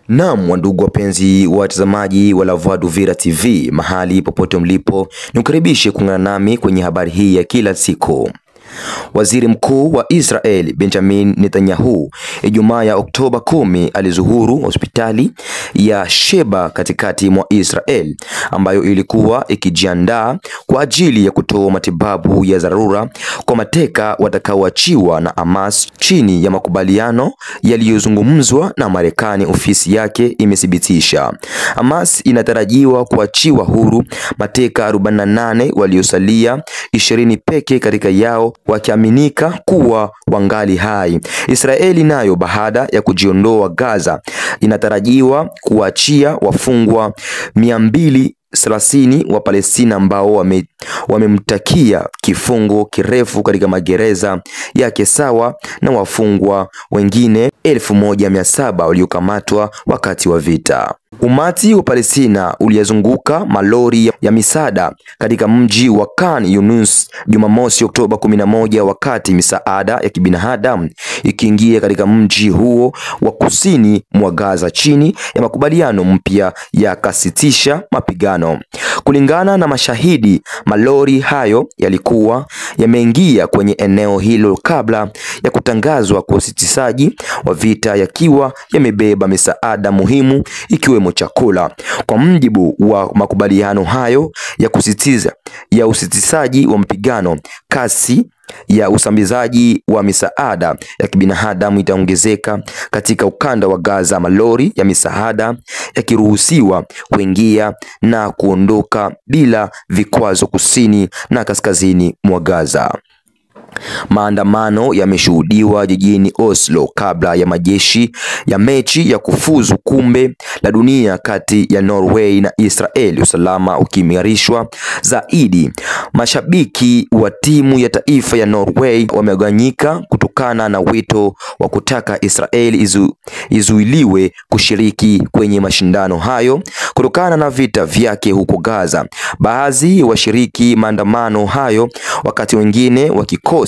Naam, wandugu wapenzi watazamaji wa Lavado Vira TV, mahali popote mlipo, nikaribishe kuungana nami kwenye habari hii ya kila siku. Waziri Mkuu wa Israel Benjamin Netanyahu Ijumaa ya Oktoba 10 alizuhuru hospitali ya Sheba katikati mwa Israel ambayo ilikuwa ikijiandaa kwa ajili ya kutoa matibabu ya dharura kwa mateka watakaoachiwa na Hamas chini ya makubaliano yaliyozungumzwa na Marekani. Ofisi yake imethibitisha Hamas inatarajiwa kuachiwa huru mateka 48 waliosalia, 20 pekee katika yao wakiaminika kuwa wangali hai. Israeli nayo baada ya kujiondoa Gaza inatarajiwa kuachia wafungwa 230 wa Palestina ambao wamemtakia kifungo kirefu katika magereza yake sawa na wafungwa wengine 1700 waliokamatwa wakati wa vita. Umati wa Palestina uliyazunguka malori ya misaada katika mji wa Khan Yunus Jumamosi Oktoba 11 wakati misaada ya kibinadamu ikiingia katika mji huo wa kusini mwa Gaza chini ya makubaliano mpya ya kusitisha mapigano. Kulingana na mashahidi, malori hayo yalikuwa yameingia kwenye eneo hilo kabla ya kutangazwa kwa usitishaji wa vita, yakiwa yamebeba misaada muhimu ikiwemo chakula. Kwa mjibu wa makubaliano hayo ya usitishaji wa mapigano, kasi ya usambazaji wa misaada ya kibinadamu itaongezeka katika ukanda wa Gaza, malori ya misaada yakiruhusiwa kuingia na kuondoka bila vikwazo kusini na kaskazini mwa Gaza. Maandamano yameshuhudiwa jijini Oslo kabla ya mechi ya kufuzu kombe la dunia kati ya Norway na Israel, usalama ukiimarishwa zaidi. Mashabiki wa timu ya taifa ya Norway wamegawanyika kutokana na wito wa kutaka Israel izuiliwe kushiriki kwenye mashindano hayo kutokana na vita vyake huko Gaza. Baadhi washiriki maandamano hayo, wakati wengine wakikosa.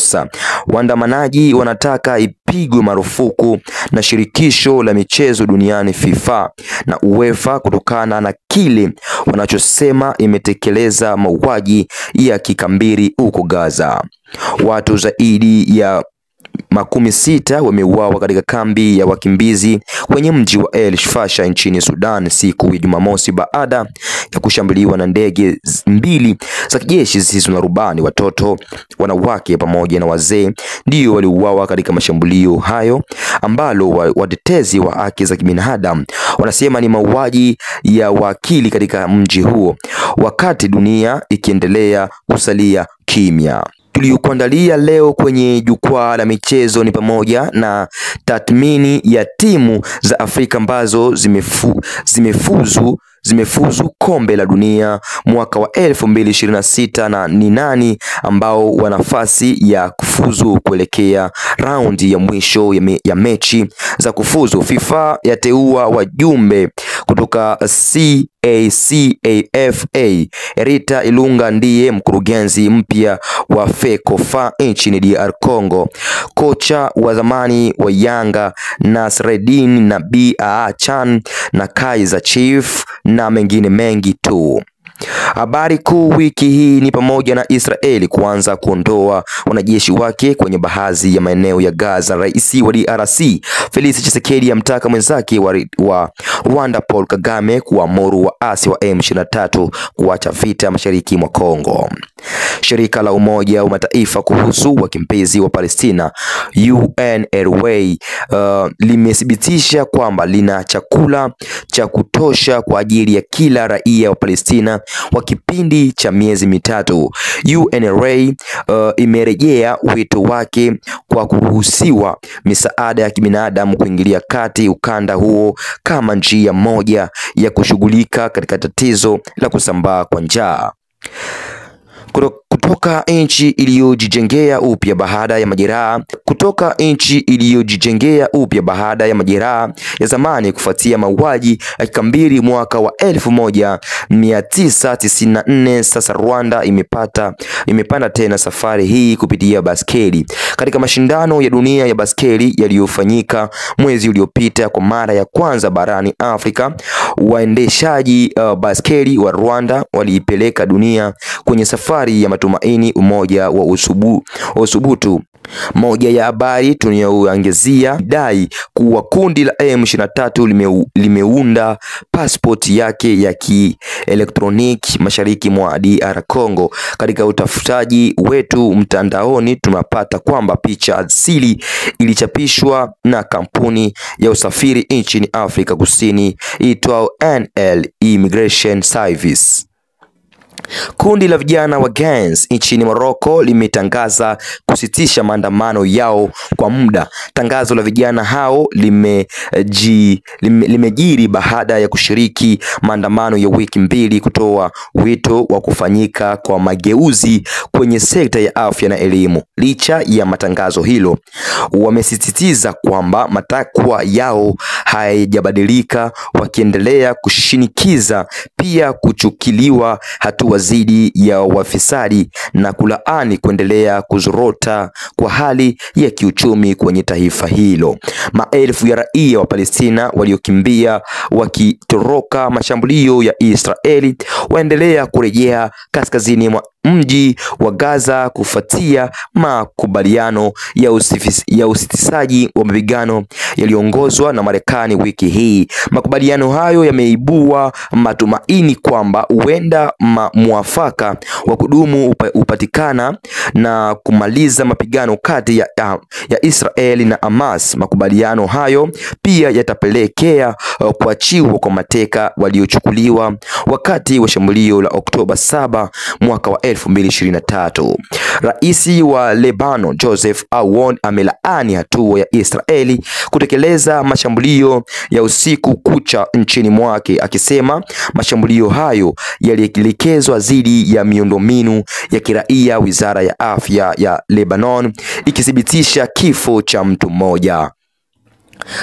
Waandamanaji wanataka ipigwe marufuku na shirikisho la michezo duniani FIFA na UEFA kutokana na kile wanachosema imetekeleza mauaji ya kikabila huko Gaza. Watu zaidi ya 60 wameuawa katika kambi ya wakimbizi kwenye mji wa El Fasher nchini Sudan siku ya Jumamosi baada ya kushambuliwa na ndege 2 za kijeshi zisizo na rubani. Watoto, wanawake pamoja na wazee ndio waliuawa katika mashambulio hayo ambalo watetezi wa haki za kibinadamu wanasema ni mauaji ya wakili katika mji huo, wakati dunia ikiendelea kusalia kimya. Tuliokuandalia leo kwenye jukwaa la michezo ni pamoja na tathmini ya timu za Afrika ambazo zimefuzu kombe la dunia mwaka wa 2026 na ni nani ambao wana nafasi ya kufuzu kuelekea raundi ya mwisho ya mechi za kufuzu. FIFA yateua wajumbe kutoka CACAFA. Rita Ilunga ndiye mkurugenzi mpya wa FECOFA nchini DR Congo. Kocha wa zamani wa Yanga Nasreddine Nabi Chan na Kaizer Chiefs na mengine mengi tu. Habari kuu wiki hii ni pamoja na Israeli kuanza kuondoa wanajeshi wake kwenye baadhi ya maeneo ya Gaza. Rais wa DRC Felix Tshisekedi amtaka mwenzake wa Rwanda Paul Kagame kuamuru waasi wa M23 kuacha vita mashariki mwa Kongo. Shirika la Umoja wa Mataifa kuhusu wakimbizi wa Palestina UNRWA limethibitisha kwamba lina chakula cha kutosha kwa ajili ya kila raia wa Palestina wa kipindi cha miezi mitatu. UNRWA imerejea wito wake kwa kuruhusiwa misaada ya kibinadamu kuingilia kati ukanda huo kama njia moja ya kushughulika katika tatizo la kusambaa kwa njaa. kutoka nchi iliyojijengea upya baada ya majeraha ya zamani kufuatia mauaji ya kikabila mwaka wa 1994. Sasa Rwanda imepanda tena safari hii kupitia baskeli katika mashindano ya dunia ya baskeli yaliyofanyika mwezi uliopita kwa mara ya kwanza barani Afrika. Waendeshaji baskeli wa Rwanda waliipeleka dunia kwenye safari ya matumaini, umoja wa usubutu. Moja ya habari tunayoangazia dai kuwa kundi la M23 limeunda pasipoti yake ya kielektroniki mashariki mwa DR Congo. Katika utafutaji wetu mtandaoni tunapata kwamba picha asili ilichapishwa na kampuni ya usafiri nchini Afrika Kusini itwayo NL Immigration Service. Kundi la vijana wa Gens nchini Morocco limetangaza kusitisha maandamano yao kwa muda. Tangazo la vijana hao limejiri baada ya kushiriki maandamano ya wiki mbili kutoa wito wa kufanyika kwa mageuzi kwenye sekta ya afya na elimu. Licha ya matangazo hilo, wamesisitiza kwamba matakwa yao hayajabadilika, wakiendelea kushinikiza pia kuchukuliwa hatua dhidi ya wafisadi na kulaani kuendelea kuzorota kwa hali ya kiuchumi kwenye taifa hilo. Maelfu ya raia wa Palestina waliokimbia wakitoroka mashambulio ya Israeli waendelea kurejea kaskazini mwa mji wa Gaza kufuatia makubaliano ya usitishaji wa mapigano yaliyoongozwa na Marekani wiki hii. Makubaliano hayo yameibua matumaini kwamba huenda mwafaka wa kudumu upatikana na kumaliza mapigano kati ya Israeli na Hamas. Makubaliano hayo pia yatapelekea kuachiwa kwa mateka waliochukuliwa wakati wa shambulio la Oktoba 7 mwaka wa 2023. Rais wa Lebanon Joseph Aoun amelaani hatua ya Israeli kutekeleza mashambulio ya usiku kucha nchini mwake, akisema mashambulio hayo yalielekezwa dhidi ya miundombinu ya kiraia. Wizara ya afya ya Lebanon ikithibitisha kifo cha mtu mmoja.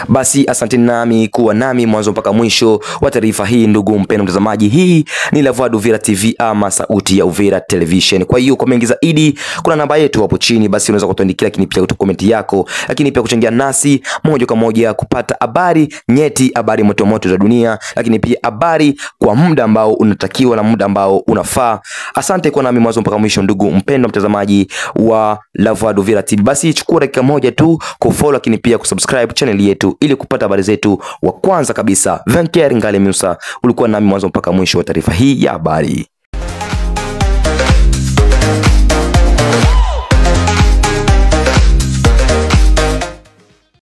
Basi asante nami kuwa nami mwanzo mpaka mwisho wa taarifa hii, ndugu mpendwa mtazamaji. Hii ni La Voix d'Uvira TV ama sauti ya Uvira Television. Kwa hiyo kwa mengi zaidi kuna namba yetu hapo chini, basi unaweza kutuandikia, lakini pia kutoa comment yako, lakini pia kuchangia nasi moja kwa moja kupata habari nyeti, habari moto za dunia, lakini pia habari kwa muda ambao unatakiwa na muda ambao unafaa. Asante kwa nami mwanzo mpaka mwisho, ndugu mpendwa mtazamaji wa La Voix d'Uvira TV. Basi chukua dakika moja tu kufollow, lakini pia kusubscribe channel yetu ili kupata habari zetu wa kwanza kabisa. Venker Ngale Musa ulikuwa nami mwanzo mpaka mwisho wa taarifa hii ya habari.